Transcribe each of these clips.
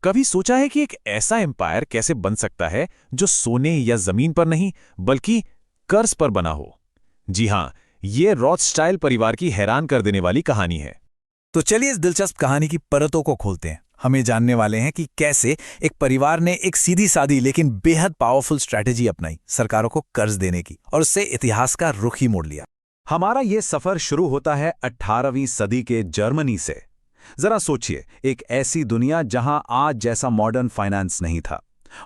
कभी सोचा है कि एक ऐसा एम्पायर कैसे बन सकता है जो सोने या जमीन पर नहीं बल्कि कर्ज पर बना हो? जी हां, ये रॉथस्चाइल्ड परिवार की हैरान कर देने वाली कहानी है। तो चलिए इस दिलचस्प कहानी की परतों को खोलते हैं। हम ये जानने वाले हैं कि कैसे एक परिवार ने एक सीधी सादी लेकिन बेहद पावरफुल स्ट्रैटेजी अपनाई सरकारों को कर्ज देने की और उससे इतिहास का रुख ही मोड़ लिया। हमारा ये सफर शुरू होता है 18वीं सदी के जर्मनी से। जरा सोचिए, एक ऐसी दुनिया जहां आज जैसा मॉडर्न फाइनेंस नहीं था,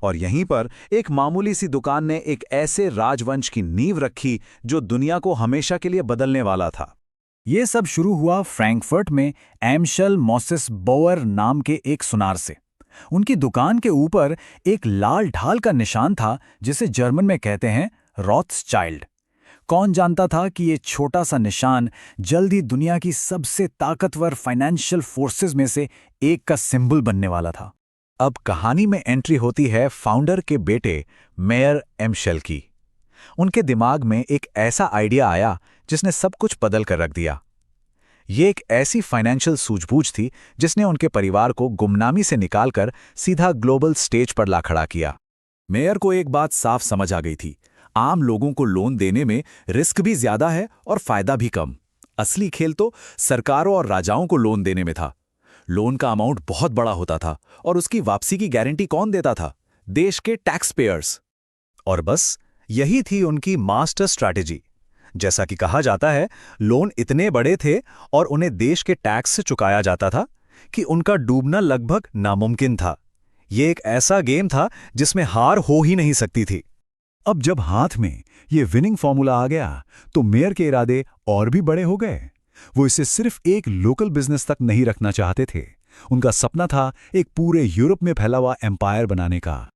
और यहीं पर एक मामूली सी दुकान ने एक ऐसे राजवंश की नींव रखी जो दुनिया को हमेशा के लिए बदलने वाला था। ये सब शुरू हुआ फ्रैंकफर्ट में एम्शल मोसेस बोअर नाम के एक सुनार से। उनकी दुकान के ऊपर एक लाल ढाल का निशान था जिसे जर्मन में कहते हैं रॉथस्चाइल्ड। कौन जानता था कि ये छोटा सा निशान जल्द ही दुनिया की सबसे ताकतवर फाइनेंशियल फोर्सेस में से एक का सिंबल बनने वाला था। अब कहानी में एंट्री होती है फाउंडर के बेटे मेयर एम्शल की। उनके दिमाग में एक ऐसा आइडिया आया जिसने सब कुछ बदल कर रख दिया। ये एक ऐसी फाइनेंशियल सूझबूझ थी जिसने उनके परिवार को गुमनामी से निकालकर सीधा ग्लोबल स्टेज पर ला खड़ा किया। मेयर को एक बात साफ समझ आ गई थी, आम लोगों को लोन देने में रिस्क भी ज्यादा है और फायदा भी कम। असली खेल तो सरकारों और राजाओं को लोन देने में था। लोन का अमाउंट बहुत बड़ा होता था और उसकी वापसी की गारंटी कौन देता था? देश के टैक्स पेयर्स। और बस यही थी उनकी मास्टर स्ट्रैटेजी। जैसा कि कहा जाता है, लोन इतने बड़े थे और उन्हें देश के टैक्स से चुकाया जाता था कि उनका डूबना लगभग नामुमकिन था। ये एक ऐसा गेम था जिसमें हार हो ही नहीं सकती थी। अब जब हाथ में ये विनिंग फॉर्मूला आ गया तो मेयर के इरादे और भी बड़े हो गए। वो इसे सिर्फ एक लोकल बिजनेस तक नहीं रखना चाहते थे। उनका सपना था एक पूरे यूरोप में फैला हुआ एम्पायर बनाने का।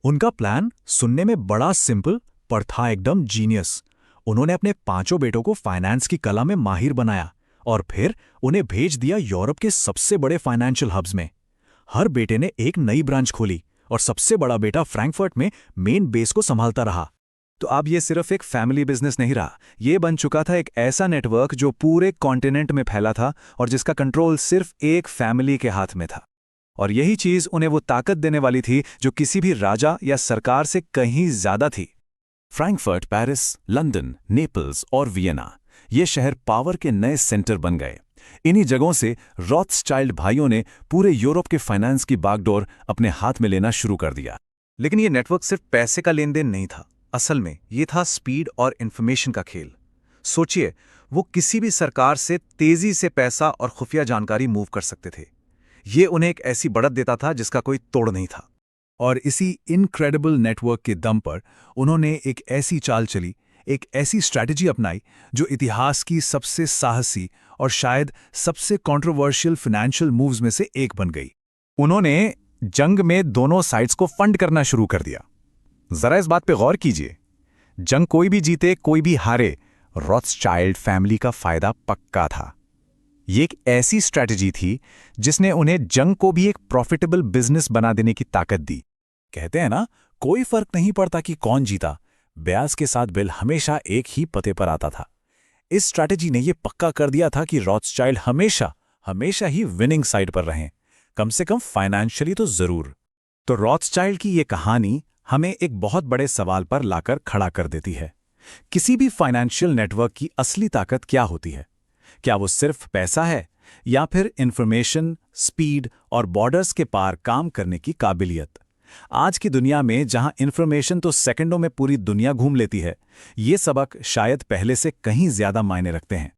उनका प्लान सुनने में बड़ा सिंपल पर था एकदम जीनियस। उन्होंने अपने 5 बेटों को फाइनेंस की कला में माहिर बनाया और फिर उन्हें भेज दिया यूरोप के सबसे बड़े फाइनेंशियल हब्स में। हर बेटे ने एक नई ब्रांच खोली और सबसे बड़ा बेटा फ्रैंकफर्ट में मेन बेस को संभालता रहा। तो अब ये सिर्फ एक फैमिली बिजनेस नहीं रहा, ये बन चुका था एक ऐसा नेटवर्क जो पूरे कॉन्टिनेंट में फैला था और जिसका कंट्रोल सिर्फ एक फैमिली के हाथ में था। और यही चीज उन्हें वो ताकत देने वाली थी जो किसी भी राजा या सरकार से कहीं ज्यादा थी। फ्रैंकफर्ट, पेरिस, लंदन, नेपल्स और वियना, ये शहर पावर के नए सेंटर बन गए। इन्हीं जगहों से रॉथस्चाइल्ड भाइयों ने पूरे यूरोप के फाइनेंस की बागडोर अपने हाथ में लेना शुरू कर दिया। लेकिन ये नेटवर्क सिर्फ पैसे का लेन देन नहीं था, असल में ये था स्पीड और इंफॉर्मेशन का खेल। सोचिए, वो किसी भी सरकार से तेजी से पैसा और खुफिया जानकारी मूव कर सकते थे। ये उन्हें एक ऐसी बढ़त देता था जिसका कोई तोड़ नहीं था। और इसी इनक्रेडिबल नेटवर्क के दम पर उन्होंने एक ऐसी चाल चली, एक ऐसी स्ट्रैटेजी अपनाई जो इतिहास की सबसे साहसी और शायद सबसे कंट्रोवर्शियल फाइनेंशियल मूव्स में से एक बन गई। उन्होंने जंग में दोनों साइड्स को फंड करना शुरू कर दिया। जरा इस बात पे गौर कीजिए, जंग कोई भी जीते कोई भी हारे, रॉथस्चाइल्ड फैमिली का फायदा पक्का था। ये एक ऐसी स्ट्रैटेजी थी जिसने उन्हें जंग को भी एक प्रॉफिटेबल बिजनेस बना देने की ताकत दी। कहते हैं ना, कोई फर्क नहीं पड़ता कि कौन जीता, ब्याज के साथ बिल हमेशा एक ही पते पर आता था। इस स्ट्रैटेजी ने यह पक्का कर दिया था कि रॉथस्चाइल्ड हमेशा ही विनिंग साइड पर रहें, कम से कम फाइनेंशियली तो जरूर। तो रॉथस्चाइल्ड की ये कहानी हमें एक बहुत बड़े सवाल पर लाकर खड़ा कर देती है। किसी भी फाइनेंशियल नेटवर्क की असली ताकत क्या होती है? क्या वो सिर्फ पैसा है या फिर इंफॉर्मेशन, स्पीड और बॉर्डर्स के पार काम करने की काबिलियत? आज की दुनिया में जहां इंफॉर्मेशन तो सेकंडों में पूरी दुनिया घूम लेती है, ये सबक शायद पहले से कहीं ज्यादा मायने रखते हैं।